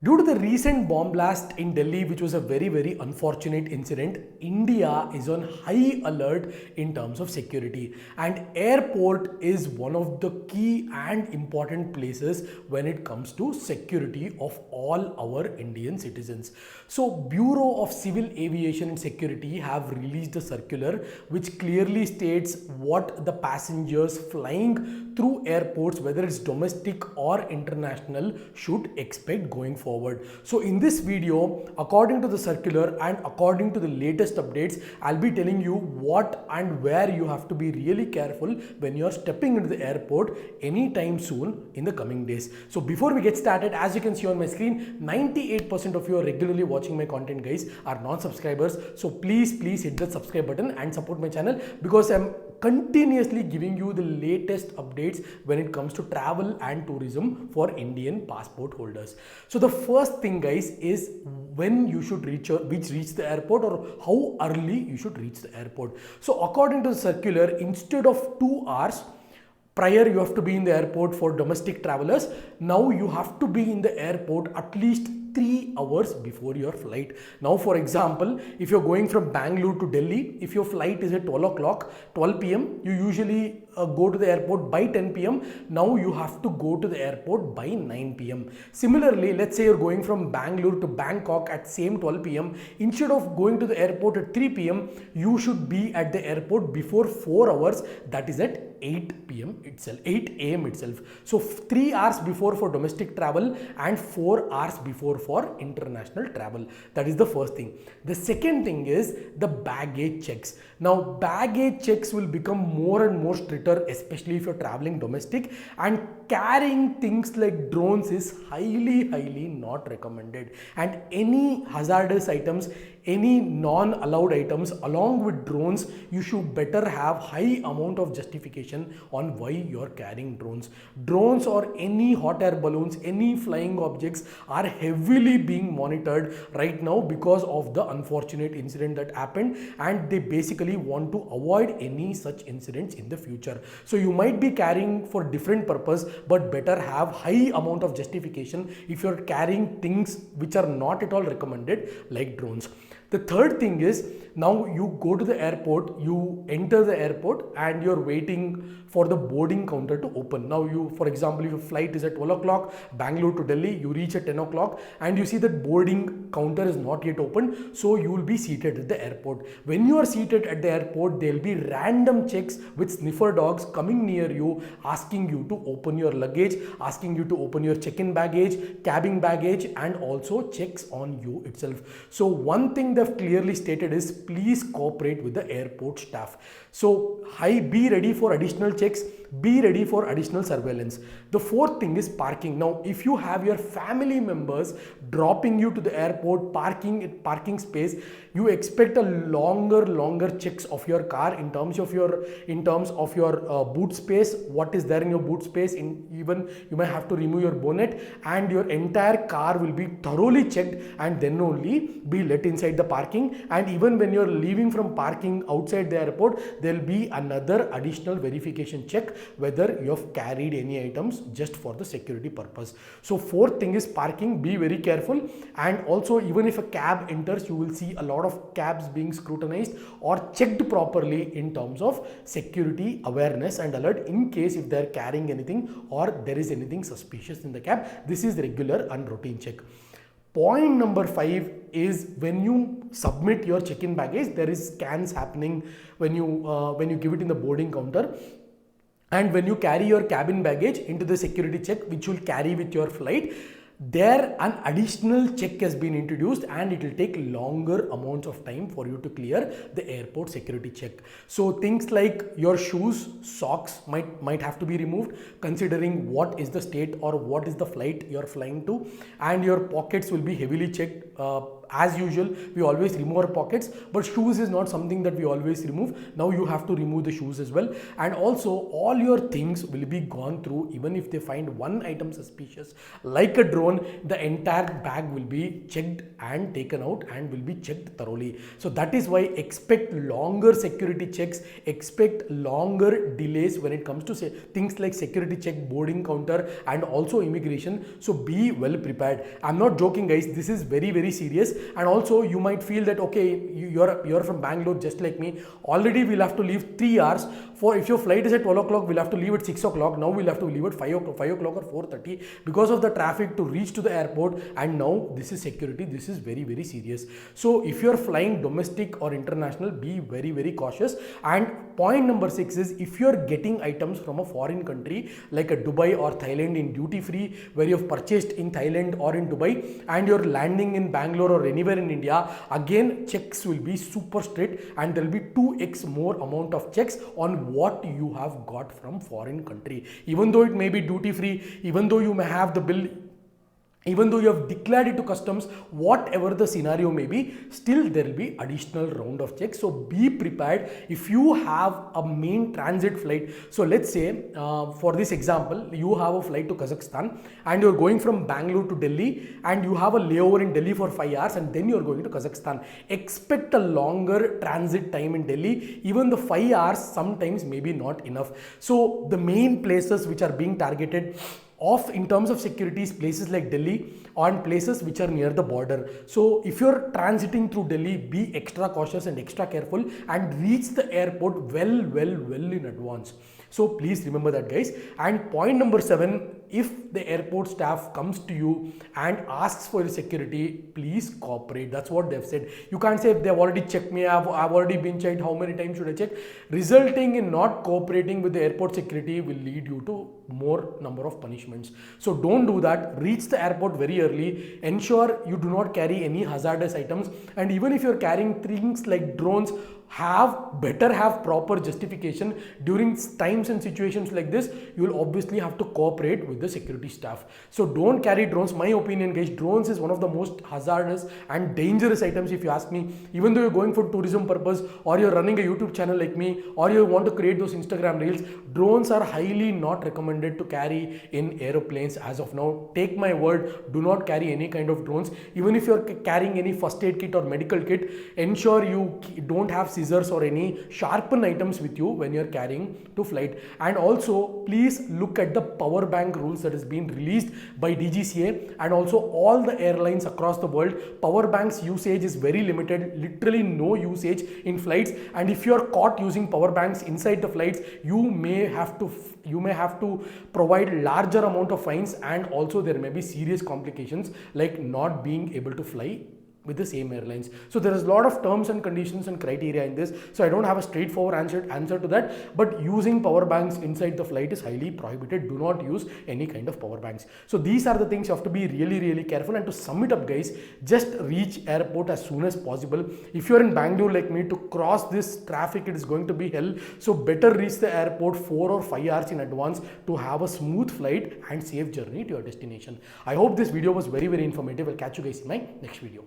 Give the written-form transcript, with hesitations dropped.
Due to the recent bomb blast in Delhi, which was a very unfortunate incident, India is on high alert in terms of security. And airport is one of the key and important places when it comes to security of all our Indian citizens. So, Bureau of Civil Aviation and Security have released a circular which clearly states what the passengers flying through airports, whether it's domestic or international, should expect going forward. So in this video, according to the circular and according to the latest updates, I'll be telling you what and where you have to be really careful when you're stepping into the airport anytime soon in the coming days. So before we get started, as you can see on my screen, 98% of you are regularly watching my content, guys, are non-subscribers. So please hit the subscribe button and support my channel, because I'm continuously giving you the latest updates when it comes to travel and tourism for Indian passport holders. So the first thing, guys, is when you should reach the airport, or how early you should reach the airport. So according to the circular, instead of 2 hours prior you have to be in the airport for domestic travelers, now you have to be in the airport at least 3 hours before your flight. Now, for example, if you're going from Bangalore to Delhi, if your flight is at 12 p.m., you usually go to the airport by 10 p.m. Now you have to go to the airport by 9 p.m. Similarly, let's say you're going from Bangalore to Bangkok at same 12 p.m. Instead of going to the airport at 3 p.m., you should be at the airport before 4 hours, that is at 8 p.m. itself, 8 a.m. itself. So 3 hours before for domestic travel and 4 hours before for international travel. That is the first thing. The second thing is the baggage checks. Now baggage checks will become more and more stricter, especially if you're traveling domestic, and carrying things like drones is highly not recommended. And any hazardous items, any non-allowed items along with drones, you should better have high amount of justification on why you're carrying drones. Drones or any hot air balloons, any flying objects are heavily being monitored right now because of the unfortunate incident that happened, and they basically want to avoid any such incidents in the future. So you might be carrying for different purpose, but better have high amount of justification if you're carrying things which are not at all recommended, like drones. The third thing is, now you go to the airport, you enter the airport and you're waiting for the boarding counter to open. Now you, for example, if your flight is at 12 o'clock, Bangalore to Delhi, you reach at 10 o'clock and you see that boarding counter is not yet open, so you will be seated at the airport. When you are seated at the airport, there will be random checks with sniffer dogs coming near you, asking you to open your luggage, asking you to open your check-in baggage, cabin baggage, and also checks on you itself. So one thing they've clearly stated is, please cooperate with the airport staff. So be ready for additional checks, be ready for additional surveillance. The fourth thing is parking. Now if you have your family members dropping you to the airport, parking space, you expect a longer checks of your car in terms of your boot space, what is there in your boot space, even you might have to remove your bonnet, and your entire car will be thoroughly checked and then only be let inside the parking. And even when you're leaving from parking outside the airport, there will be another additional verification check whether you have carried any items just for the security purpose. So fourth thing is parking. Be very careful. And also, even if a cab enters, you will see a lot of cabs being scrutinized or checked properly in terms of security awareness and alert, in case if they're carrying anything or there is anything suspicious in the cab. This is regular and routine check. Point number 5 is, when you submit your check-in baggage, there is scans happening when you give it in the boarding counter, and when you carry your cabin baggage into the security check, which you will carry with your flight, there an additional check has been introduced, and it will take longer amounts of time for you to clear the airport security check. So things like your shoes, socks might have to be removed, considering what is the state or what is the flight you're flying to, and your pockets will be heavily checked as usual, we always remove our pockets, but shoes is not something that we always remove. Now you have to remove the shoes as well. And also all your things will be gone through. Even if they find one item suspicious like a drone, the entire bag will be checked and taken out and will be checked thoroughly. So that is why expect longer security checks, expect longer delays when it comes to say things like security check, boarding counter, and also immigration. So be well prepared. I'm not joking, guys, this is very, very serious. And also you might feel that okay, you're from Bangalore just like me, already we'll have to leave 3 hours. For if your flight is at 12 o'clock, we'll have to leave at 6 o'clock. Now we'll have to leave at 5 o'clock or 4:30 because of the traffic to reach to the airport. And now this is security, this is very, very serious. So if you're flying domestic or international, be very, very cautious. And point number 6 is, if you're getting items from a foreign country like a Dubai or Thailand in duty free, where you've purchased in Thailand or in Dubai and you're landing in Bangalore or anywhere in India, again checks will be super strict and there will be 2x more amount of checks on what you have got from foreign country. Even though it may be duty free, even though you may have the bill, even though you have declared it to customs, whatever the scenario may be, still there will be additional round of checks. So be prepared. If you have a main transit flight, so let's say for this example, you have a flight to Kazakhstan and you're going from Bangalore to Delhi and you have a layover in Delhi for 5 hours and then you're going to Kazakhstan. Expect a longer transit time in Delhi. Even the 5 hours sometimes may be not enough. So the main places which are being targeted off in terms of security is places like Delhi and places which are near the border. So if you're transiting through Delhi, be extra cautious and extra careful and reach the airport well in advance. So please remember that, guys. And point number 7, if the airport staff comes to you and asks for your security, please cooperate. That's what they've said. You can't say they've already checked me, I've already been checked, how many times should I check? Resulting in not cooperating with the airport security will lead you to more number of punishments. So don't do that. Reach the airport very early. Ensure you do not carry any hazardous items. And even if you're carrying things like drones, better have proper justification. During times and situations like this, you will obviously have to cooperate with the security staff. So don't carry drones. My opinion, guys, drones is one of the most hazardous and dangerous items if you ask me. Even though you're going for tourism purpose or you're running a YouTube channel like me or you want to create those Instagram reels, drones are highly not recommended to carry in aeroplanes as of now. Take my word, do not carry any kind of drones. Even if you're carrying any first aid kit or medical kit, ensure you don't have scissors or any sharpened items with you when you're carrying to flight. And also please look at the power bank rules that has been released by DGCA and also all the airlines across the world. Power banks usage is very limited, literally no usage in flights, and if you're caught using power banks inside the flights, you may have to provide larger amount of fines, and also there may be serious complications like not being able to fly with the same airlines. So there is a lot of terms and conditions and criteria in this. So I don't have a straightforward answer to that, but using power banks inside the flight is highly prohibited. Do not use any kind of power banks. So these are the things you have to be really careful. And to sum it up, guys, just reach airport as soon as possible. If you're in Bangalore like me, to cross this traffic, it is going to be hell. So better reach the airport 4 or 5 hours in advance to have a smooth flight and safe journey to your destination. I hope this video was very informative. I'll catch you guys in my next video.